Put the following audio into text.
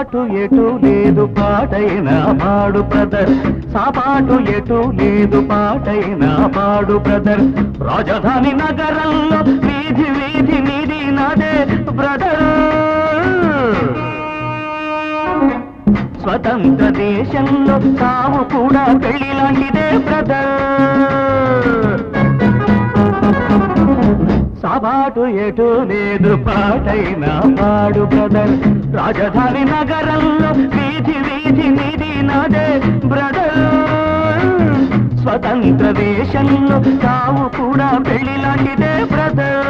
సాపాటు ఎటు లేదు పాటైన పాడు బ్రదర్, సాపాటు ఎటు లేదు పాటైన పాడు బ్రదర్. రాజధాని నగరంలో వీధి వీధి నీది నాదే బ్రదర్, స్వతంత్ర దేశంలో సావు కూడా పెళ్లి లాంటిదే బ్రదర్. సాబాటు ఎటు లేదు పాటైన పాడు బ్రదర్, రాజధాని నగరంలో వీధి వీధి నీది నాదే బ్రదర్, స్వతంత్ర దేశంలో సావు కూడా పెళ్లి లాంటిదే బ్రదర్.